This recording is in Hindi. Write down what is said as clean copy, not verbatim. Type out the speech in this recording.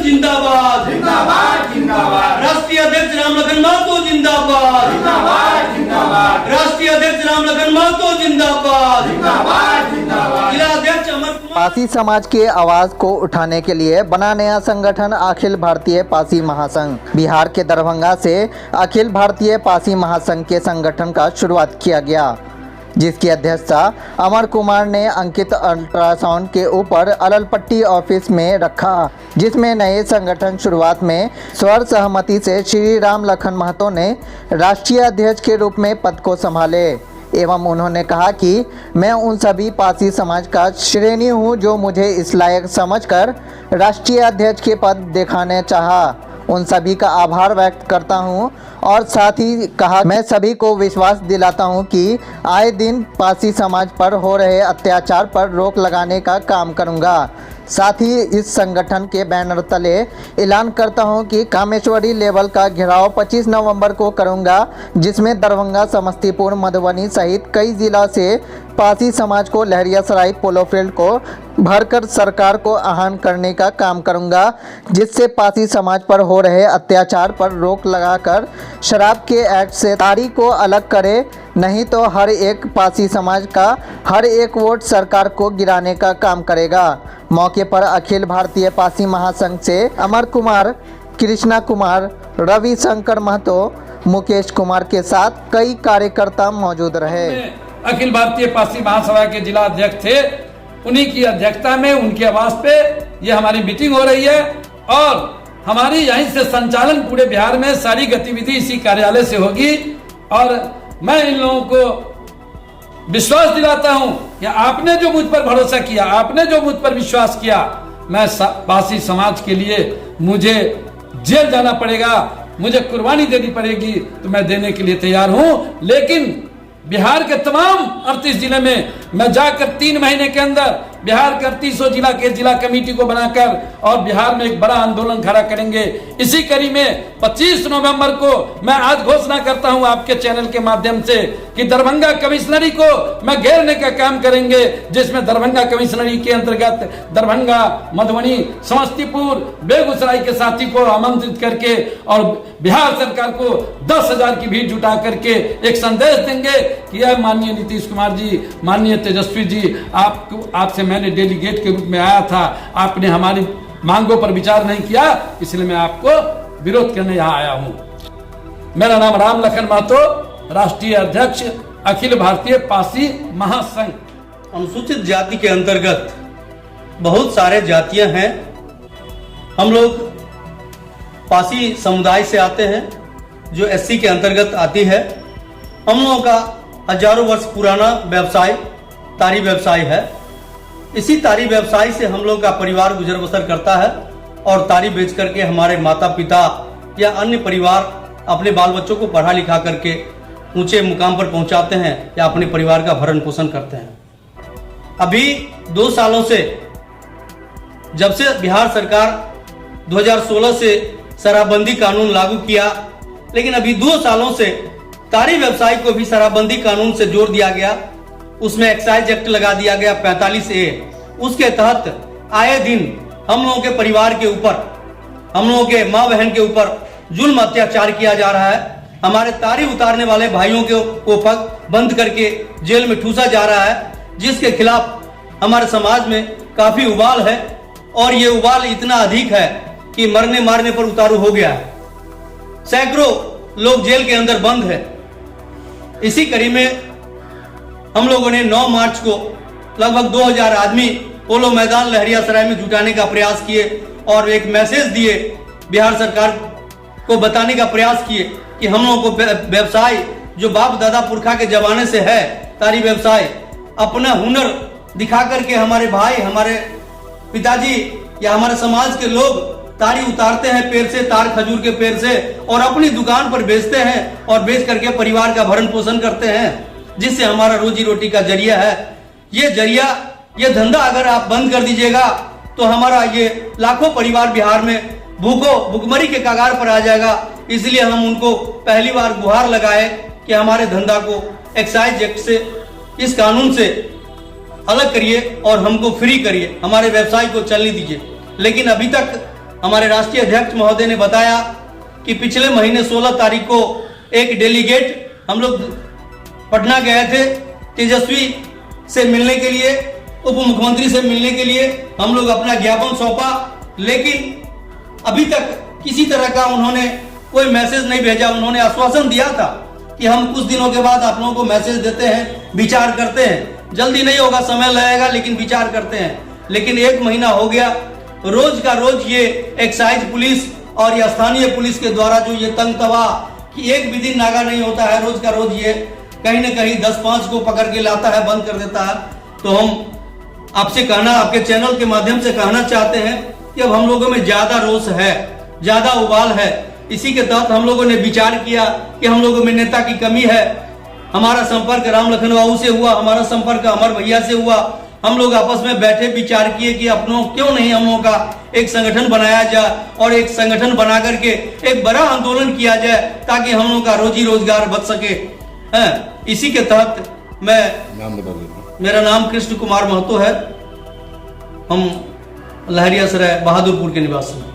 जिंदाबाद जिंदाबाद जिंदाबाद। राष्ट्रीय अध्यक्ष रामलखन महतो जिंदाबाद जिंदाबाद जिंदाबाद। राष्ट्रीय अध्यक्ष रामलखन महतो जिंदाबाद जिंदाबाद जिंदाबाद। जिला अध्यक्ष अमर कुमार। पासी समाज के आवाज को उठाने के लिए बना नया संगठन अखिल भारतीय पासी महासंघ। बिहार के दरभंगा से अखिल भारतीय पासी महासंघ के संगठन का शुरुआत किया गया, जिसकी अध्यक्षता अमर कुमार ने अंकित अल्ट्रासाउंड के ऊपर अललपट्टी ऑफिस में रखा, जिसमें नए संगठन शुरुआत में स्वर सहमति से श्री रामलखन महतो ने राष्ट्रीय अध्यक्ष के रूप में पद को संभाले एवं उन्होंने कहा कि मैं उन सभी पासी समाज का श्रेणी हूं जो मुझे इस लायक समझकर राष्ट्रीय अध्यक्ष के पद दिखाने चाहा। उन सभी का आभार व्यक्त करता हूं और साथ ही कहा मैं सभी को विश्वास दिलाता हूं कि आए दिन पासी समाज पर हो रहे अत्याचार पर रोक लगाने का काम करूंगा। साथ ही इस संगठन के बैनर तले ऐलान करता हूं कि कामेश्वरी लेवल का घेराव 25 नवंबर को करूंगा, जिसमें दरभंगा, समस्तीपुर, मधुबनी सहित कई जिला से पासी समाज को लहरियासराय पोलो फील्ड को भरकर सरकार को आह्वान करने का काम करूंगा, जिससे पासी समाज पर हो रहे अत्याचार पर रोक लगाकर शराब के एक्ट से तारीख को अलग करे, नहीं तो हर एक पासी समाज का हर एक वोट सरकार को गिराने का काम करेगा। मौके पर अखिल भारतीय पासी महासंघ से अमर कुमार, कृष्णा कुमार, रवि शंकर महतो, मुकेश कुमार के साथ कई कार्यकर्ता मौजूद रहे। अखिल भारतीय पासी महासभा के जिला अध्यक्ष थे, उन्हीं की अध्यक्षता में उनके आवास पे ये हमारी मीटिंग हो रही है और हमारी यहीं से संचालन पूरे बिहार में सारी गतिविधि इसी कार्यालय से होगी। और मैं इन लोगों को विश्वास दिलाता हूं कि आपने जो मुझ पर भरोसा किया, आपने जो मुझ पर विश्वास किया, मैं पासी समाज के लिए मुझे जेल जाना पड़ेगा, मुझे कुर्बानी देनी पड़ेगी तो मैं देने के लिए तैयार हूं। लेकिन बिहार के तमाम 38 जिले में मैं जाकर 3 महीने के अंदर बिहार के 38 जिला के जिला कमेटी को बनाकर और बिहार में एक बड़ा आंदोलन खड़ा करेंगे। इसी कड़ी में 25 नवंबर को मैं आज घोषणा करता हूं आपके चैनल के माध्यम से कि दरभंगा कमिश्नरी को मैं घेरने का काम करेंगे, जिसमें दरभंगा कमिश्नरी के अंतर्गत दरभंगा, मधुबनी, समस्तीपुर, बेगूसराय के साथी को आमंत्रित करके और बिहार सरकार को 10,000 की भीड़ जुटा करके एक संदेश देंगे कि यह माननीय नीतीश कुमार जी, माननीय तेजस्वी जी, आपसे मैंने डेलीगेट के रूप में आया था, आपने हमारी मांगों पर विचार नहीं किया, इसलिए मैं आपको विरोध करने यहाँ आया हूँ। मेरा नाम रामलखन महतो, राष्ट्रीय अध्यक्ष अखिल भारतीय पासी महासंघ। अनुसूचित जाति के अंतर्गत बहुत सारे जातियां हैं। हम लोग पासी समुदाय से आते हैं जो एससी के अंतर्गत आती है। हम लोगों का हजारों वर्ष पुराना व्यवसाय तारी व्यवसाय है। इसी तारी व्यवसाय से हम लोग का परिवार गुजर बसर करता है और तारी बेच करके हमारे माता पिता या अन्य परिवार अपने बाल बच्चों को पढ़ा लिखा करके ऊंचे मुकाम पर पहुंचाते हैं या अपने परिवार का भरण पोषण करते हैं। अभी 2 सालों से, जब से बिहार सरकार 2016 से शराबबंदी कानून लागू किया, लेकिन अभी 2 सालों से तारी व्यवसाय को भी शराबबंदी कानून से जोड़ दिया गया। उसमें एक्साइज एक्ट लगा दिया गया 45A। उसके तहत आए दिन हम लोगों के परिवार के ऊपर, हम लोगों के माँ बहन के ऊपर जुल्म अत्याचार किया जा रहा है। हमारे तारी उतारने वाले भाइयों को बंद करके जेल में ठूसा जा रहा है, जिसके खिलाफ हमारे समाज में काफी उबाल है और ये उबाल इतना अधिक है कि मरने मारने पर उतारू हो गया है। सैकड़ों लोग जेल के अंदर बंद है। इसी कड़ी में हम लोगों ने 9 मार्च को लगभग 2000 आदमी पोलो मैदान लहरियासराय में जुटाने का प्रयास किए और एक मैसेज दिए, बिहार सरकार को बताने का प्रयास किए कि हम लोगों को व्यवसाय जो बाप दादा पुरखा के जमाने से है, तारी व्यवसाय, अपना हुनर दिखा करके हमारे भाई, हमारे पिताजी या हमारे समाज के लोग तारी उतारते हैं पेड़ से, तार खजूर के पेड़ से, और अपनी दुकान पर बेचते हैं और बेच करके परिवार का भरण पोषण करते हैं, जिससे हमारा रोजी रोटी का जरिया है। ये धंधा अगर आप बंद कर दीजिएगा तो हमारा ये लाखों परिवार बिहार में भूखमरी के कगार पर आ जाएगा। इसलिए हम उनको पहली बार गुहार लगाए कि हमारे धंधा को एक्साइज एक्ट से, इस कानून से अलग करिए और हमको फ्री करिए, हमारे व्यवसाय को चलने दीजिए। लेकिन अभी तक हमारे राष्ट्रीय अध्यक्ष महोदय ने बताया कि पिछले महीने 16 तारीख को एक डेलीगेट हम लोग पटना गए थे तेजस्वी से मिलने के लिए, उप मुख्यमंत्री से मिलने के लिए हम लोग अपना ज्ञापन सौंपा, लेकिन अभी तक किसी तरह का उन्होंने कोई मैसेज नहीं भेजा। उन्होंने आश्वासन दिया था कि हम कुछ दिनों के बाद आप लोगों को मैसेज देते हैं, विचार करते हैं, जल्दी नहीं होगा, समय लगेगा, लेकिन विचार करते हैं। लेकिन 1 महीना हो गया, रोज का रोज ये एक्साइज पुलिस और ये स्थानीय पुलिस के द्वारा जो ये तंग तवा कि एक भी दिन नागा नहीं होता है, रोज का रोज ये कहीं न कहीं 10-5 को पकड़ के लाता है, बंद कर देता है। तो हम आपसे कहना, आपके चैनल के माध्यम से कहना चाहते हैं कि अब हम लोगों में ज्यादा रोष है, ज्यादा उबाल है। इसी के तहत हम लोगों ने विचार किया कि हम लोगों में नेता की कमी है। हमारा संपर्क राम लखन बाबू से हुआ, हमारा संपर्क अमर भैया से हुआ। हम लोग आपस में बैठे विचार किए कि अपनों क्यों नहीं हम लोगों का एक संगठन बनाया जाए और एक संगठन बना करके एक बड़ा आंदोलन किया जाए ताकि हम लोग का रोजी रोजगार बच सके। इसी के तहत मेरा नाम कृष्ण कुमार महतो है। हम लहरिया सराय बहादुरपुर के निवासी हैं।